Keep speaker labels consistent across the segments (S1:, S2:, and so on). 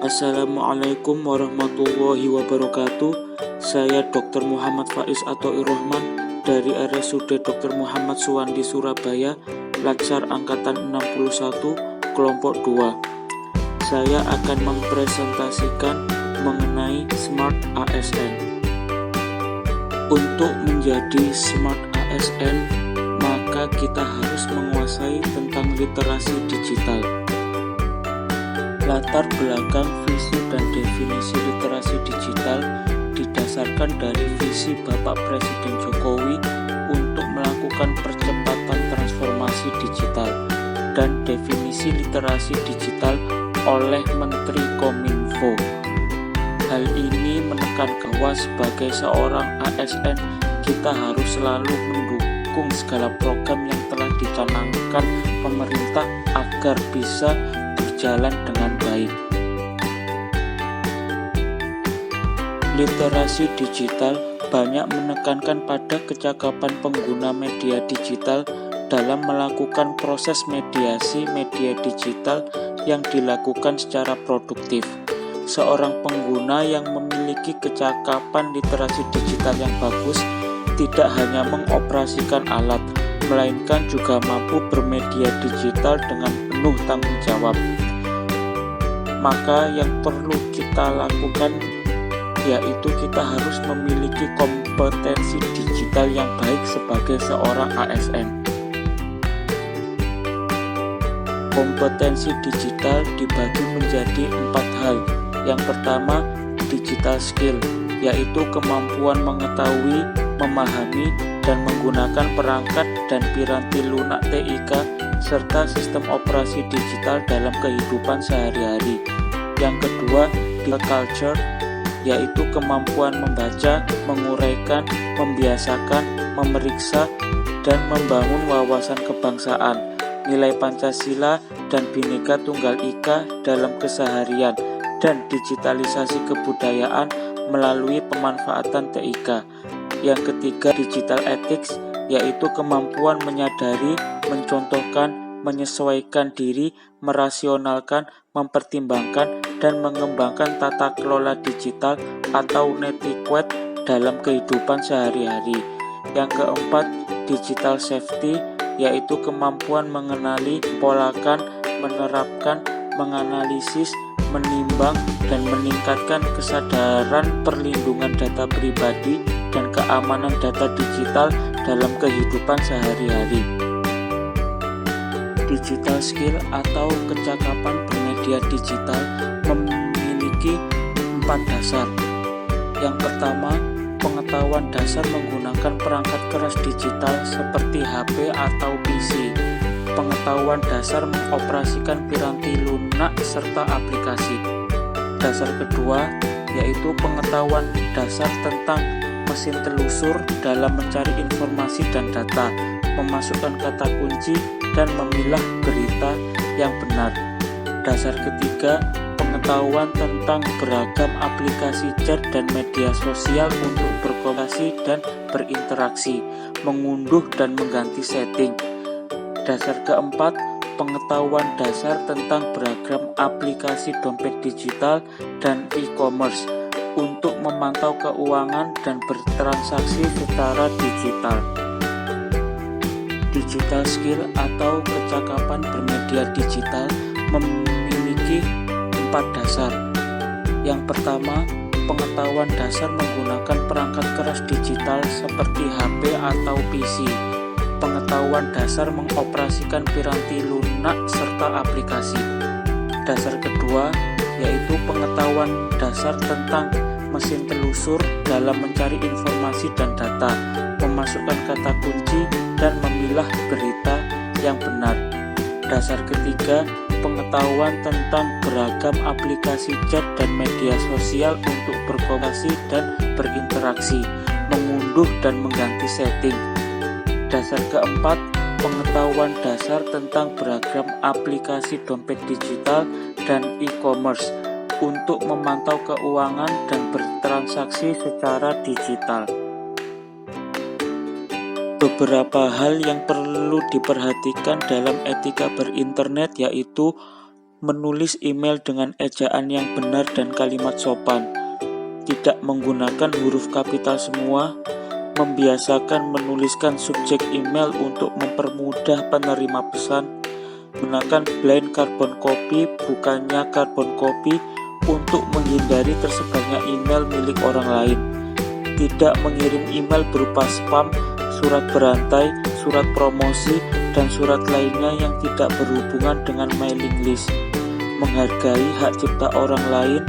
S1: Assalamualaikum warahmatullahi wabarakatuh. Saya Dr. Muhammad Faiz Athoir Rahman dari RSUD Dr. Muhammad Suwandi Surabaya, Latsar Angkatan 61, Kelompok 2. Saya akan mempresentasikan mengenai Smart ASN. Untuk menjadi Smart ASN, maka kita harus menguasai tentang literasi digital. Latar belakang visi dan definisi literasi digital didasarkan dari visi Bapak Presiden Jokowi untuk melakukan percepatan transformasi digital dan definisi literasi digital oleh Menteri Kominfo. Hal ini menekan bahwa sebagai seorang ASN kita harus selalu mendukung segala program yang telah dicanangkan pemerintah agar bisa berjalan dengan baik. Literasi digital banyak menekankan pada kecakapan pengguna media digital dalam melakukan proses mediasi media digital yang dilakukan secara produktif. Seorang pengguna yang memiliki kecakapan literasi digital yang bagus tidak hanya mengoperasikan alat, melainkan juga mampu bermedia digital dengan penuh tanggung jawab. Maka yang perlu kita lakukan yaitu kita harus memiliki kompetensi digital yang baik sebagai seorang ASN. Kompetensi digital dibagi menjadi 4 hal. Yang pertama, digital skill, yaitu kemampuan mengetahui, memahami, dan menggunakan perangkat dan piranti lunak TIK serta sistem operasi digital dalam kehidupan sehari-hari. Yang kedua, digital culture, yaitu kemampuan membaca, menguraikan, membiasakan, memeriksa, dan membangun wawasan kebangsaan, nilai Pancasila dan Bhinneka Tunggal Ika dalam keseharian, dan digitalisasi kebudayaan melalui pemanfaatan TIK. Yang ketiga, digital ethics, yaitu kemampuan menyadari, mencontohkan, menyesuaikan diri, merasionalkan, mempertimbangkan, dan mengembangkan tata kelola digital atau netiquette dalam kehidupan sehari-hari. Yang keempat, digital safety, yaitu kemampuan mengenali, polakan, menerapkan, menganalisis, menimbang, dan meningkatkan kesadaran perlindungan data pribadi dan keamanan data digital dalam kehidupan sehari-hari. Digital skill atau kecakapan bermedia digital memiliki 4 dasar. Yang pertama, pengetahuan dasar menggunakan perangkat keras digital seperti HP atau PC. Pengetahuan dasar mengoperasikan piranti lunak serta aplikasi. Dasar kedua, yaitu pengetahuan dasar tentang mesin telusur dalam mencari informasi dan data, memasukkan kata kunci, dan memilah berita yang benar. Dasar ketiga, pengetahuan tentang beragam aplikasi chat dan media sosial untuk berkomunikasi dan berinteraksi, mengunduh dan mengganti setting. Dasar keempat, pengetahuan dasar tentang beragam aplikasi dompet digital dan e-commerce untuk memantau keuangan dan bertransaksi secara digital. Digital skill atau kecakapan bermedia digital memiliki 4 dasar. Yang pertama, pengetahuan dasar menggunakan perangkat keras digital seperti HP atau PC. Pengetahuan dasar mengoperasikan piranti lunak serta aplikasi. Dasar kedua, yaitu pengetahuan dasar tentang mesin telusur dalam mencari informasi dan data, memasukkan kata kunci, dan memilah berita yang benar. Dasar ketiga, pengetahuan tentang beragam aplikasi chat dan media sosial untuk berkomunikasi dan berinteraksi, mengunduh dan mengganti setting. Dasar keempat, pengetahuan dasar tentang beragam aplikasi dompet digital dan e-commerce untuk memantau keuangan dan bertransaksi secara digital. Beberapa hal yang perlu diperhatikan dalam etika berinternet yaitu menulis email dengan ejaan yang benar dan kalimat sopan, tidak menggunakan huruf kapital semua, membiasakan menuliskan subjek email untuk mempermudah penerima pesan, gunakan blind carbon copy bukannya carbon copy untuk menghindari tersebarnya email milik orang lain, tidak mengirim email berupa spam, surat berantai, surat promosi, dan surat lainnya yang tidak berhubungan dengan mailing list, menghargai hak cipta orang lain,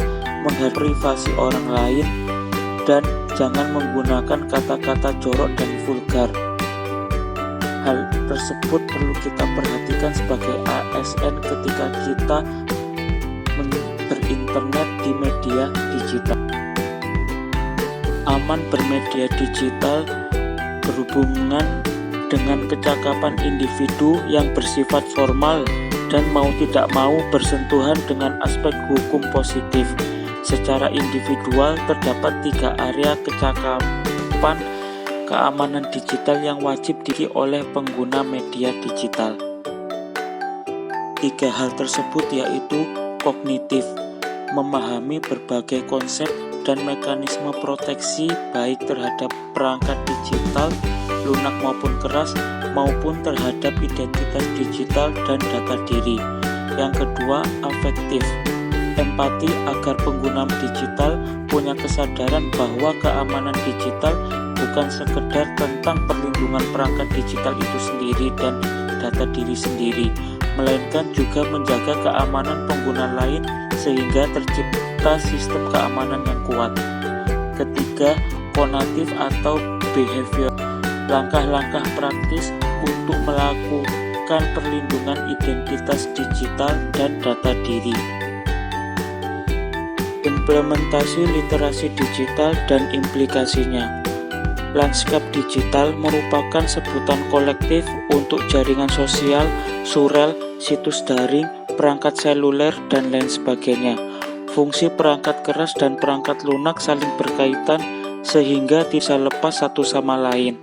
S1: menghargai privasi orang lain, dan jangan menggunakan kata-kata jorok dan vulgar. Hal tersebut perlu kita perhatikan sebagai ASN ketika kita berinternet di media digital. Aman bermedia digital berhubungan dengan kecakapan individu yang bersifat formal dan mau tidak mau bersentuhan dengan aspek hukum positif. Secara individual terdapat 3 area kecakapan keamanan digital yang wajib dimiliki oleh pengguna media digital. 3 hal tersebut yaitu kognitif, memahami berbagai konsep dan mekanisme proteksi baik terhadap perangkat digital, lunak maupun keras, maupun terhadap identitas digital dan data diri. Yang kedua, afektif, empati agar pengguna digital punya kesadaran bahwa keamanan digital bukan sekedar tentang perlindungan perangkat digital itu sendiri dan data diri sendiri, melainkan juga menjaga keamanan pengguna lain sehingga tercipta sistem keamanan yang kuat. Ketiga, konatif atau behavior, langkah-langkah praktis untuk melakukan perlindungan identitas digital dan data diri. Implementasi literasi digital dan implikasinya. Lanskap digital merupakan sebutan kolektif untuk jaringan sosial, surel, situs daring, perangkat seluler, dan lain sebagainya. Fungsi perangkat keras dan perangkat lunak saling berkaitan sehingga bisa lepas satu sama lain.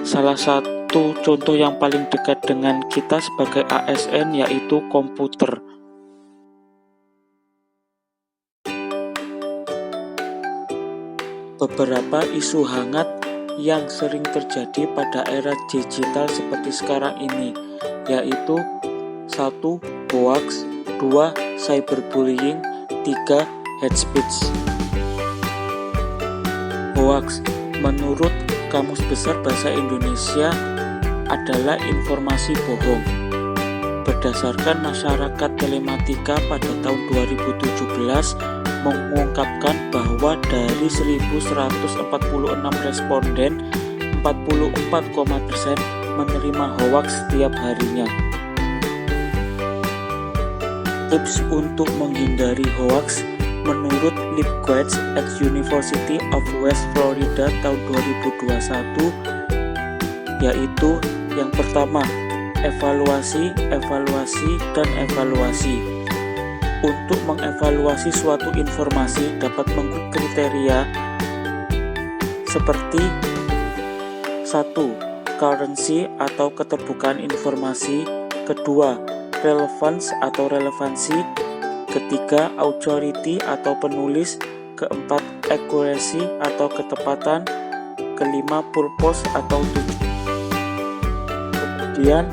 S1: Salah satu contoh yang paling dekat dengan kita sebagai ASN yaitu komputer. Beberapa isu hangat yang sering terjadi pada era digital seperti sekarang ini yaitu 1. Hoax, 2. Cyberbullying, 3. hate speech. Hoax menurut Kamus Besar Bahasa Indonesia adalah informasi bohong. Berdasarkan Masyarakat Telematika pada tahun 2017 mengungkapkan bahwa dari 1.146 responden, 44,% menerima hoaks setiap harinya. Tips untuk menghindari hoaks menurut Lipgage at University of West Florida tahun 2021 yaitu yang pertama, evaluasi, dan evaluasi. Untuk mengevaluasi suatu informasi dapat menggunakan kriteria seperti 1. Currency atau keterbukaan informasi, kedua, relevance atau relevansi, ketiga, authority atau penulis, keempat, accuracy atau ketepatan, kelima, purpose atau tujuan. Kemudian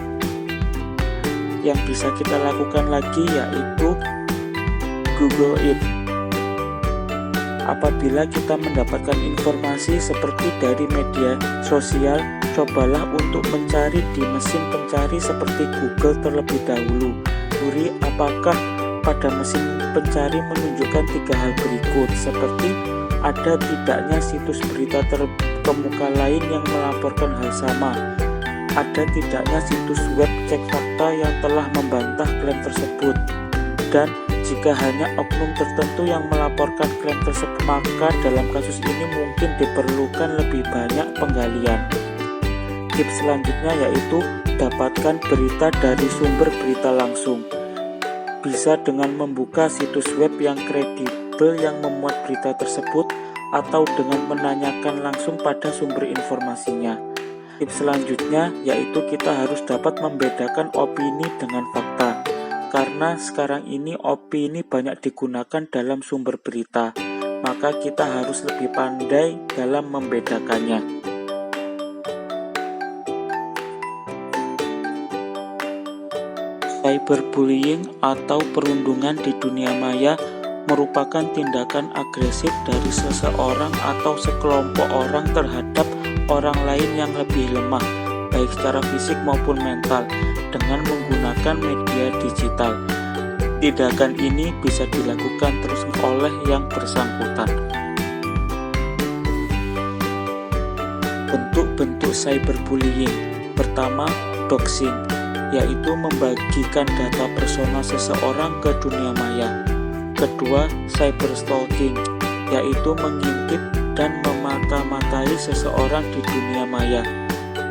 S1: yang bisa kita lakukan lagi yaitu Google It. Apabila kita mendapatkan informasi seperti dari media sosial, cobalah untuk mencari di mesin pencari seperti Google terlebih dahulu. Curi apakah pada mesin pencari menunjukkan 3 hal berikut, seperti ada tidaknya situs berita terkemuka lain yang melaporkan hal sama, ada tidaknya situs web cek fakta yang telah membantah klaim tersebut, dan jika hanya oknum tertentu yang melaporkan klaim tersebut, maka dalam kasus ini mungkin diperlukan lebih banyak penggalian. Tips selanjutnya yaitu dapatkan berita dari sumber berita langsung. Bisa dengan membuka situs web yang kredibel yang memuat berita tersebut atau dengan menanyakan langsung pada sumber informasinya. Tips selanjutnya yaitu kita harus dapat membedakan opini dengan fakta. Karena karena sekarang ini opini banyak digunakan dalam sumber berita, maka kita harus lebih pandai dalam membedakannya. Cyberbullying atau perundungan di dunia maya merupakan tindakan agresif dari seseorang atau sekelompok orang terhadap orang lain yang lebih lemah, baik secara fisik maupun mental, dengan menggunakan media digital. Tindakan ini bisa dilakukan terus oleh yang bersangkutan. Bentuk-bentuk cyberbullying. Pertama, doxing, yaitu membagikan data personal seseorang ke dunia maya. Kedua, cyberstalking, yaitu mengintip dan memata-matai seseorang di dunia maya.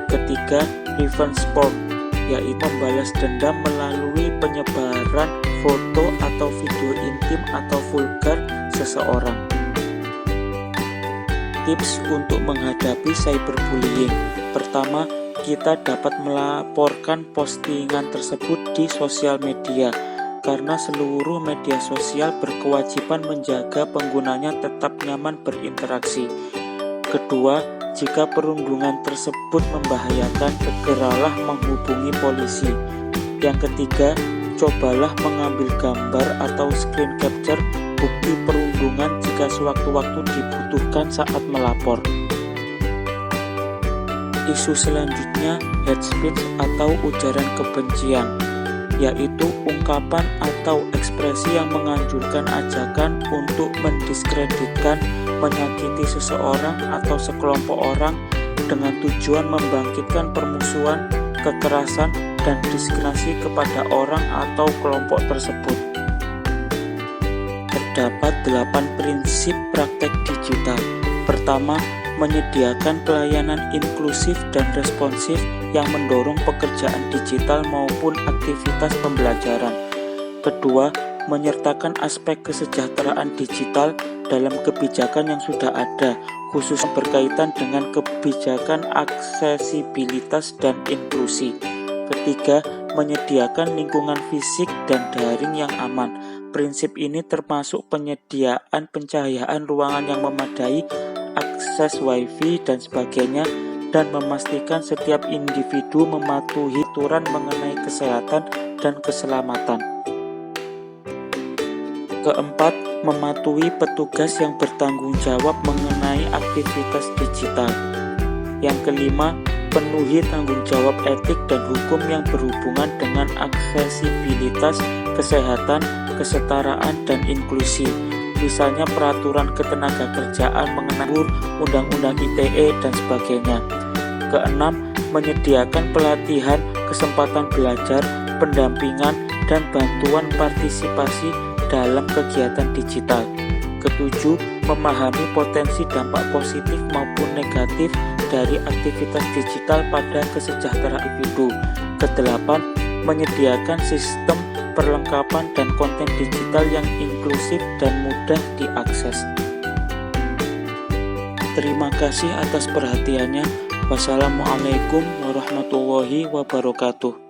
S1: Ketiga, revenge porn, yaitu membalas dendam melalui penyebaran foto atau video intim atau vulgar seseorang. Tips untuk menghadapi cyberbullying. Pertama, kita dapat melaporkan postingan tersebut di sosial media, karena seluruh media sosial berkewajiban menjaga penggunanya tetap nyaman berinteraksi. Kedua, jika perundungan tersebut membahayakan, segeralah menghubungi polisi. Yang ketiga, cobalah mengambil gambar atau screen capture bukti perundungan jika sewaktu-waktu dibutuhkan saat melapor. Isu selanjutnya, hate speech atau ujaran kebencian, yaitu ungkapan atau ekspresi yang menganjurkan ajakan untuk mendiskreditkan, menyakiti seseorang atau sekelompok orang dengan tujuan membangkitkan permusuhan, kekerasan, dan diskriminasi kepada orang atau kelompok tersebut. Terdapat 8 prinsip praktek digital. Pertama, menyediakan pelayanan inklusif dan responsif yang mendorong pekerjaan digital maupun aktivitas pembelajaran. Kedua, menyertakan aspek kesejahteraan digital dalam kebijakan yang sudah ada, khususnya berkaitan dengan kebijakan aksesibilitas dan inklusi. Ketiga, menyediakan lingkungan fisik dan daring yang aman. Prinsip ini termasuk penyediaan pencahayaan ruangan yang memadai, akses wifi dan sebagainya, dan memastikan setiap individu mematuhi aturan mengenai kesehatan dan keselamatan. Keempat, mematuhi petugas yang bertanggung jawab mengenai aktivitas digital. Yang kelima, penuhi tanggung jawab etik dan hukum yang berhubungan dengan aksesibilitas, kesehatan, kesetaraan, dan inklusi. Misalnya peraturan ketenagakerjaan mengenai Undang-Undang ITE dan sebagainya. Keenam, menyediakan pelatihan, kesempatan belajar, pendampingan, dan bantuan partisipasi dalam kegiatan digital. Ketujuh, memahami potensi dampak positif maupun negatif dari aktivitas digital pada kesejahteraan individu. Kedelapan, menyediakan sistem perlengkapan dan konten digital yang inklusif dan mudah diakses. Terima kasih atas perhatiannya. Wassalamualaikum warahmatullahi wabarakatuh.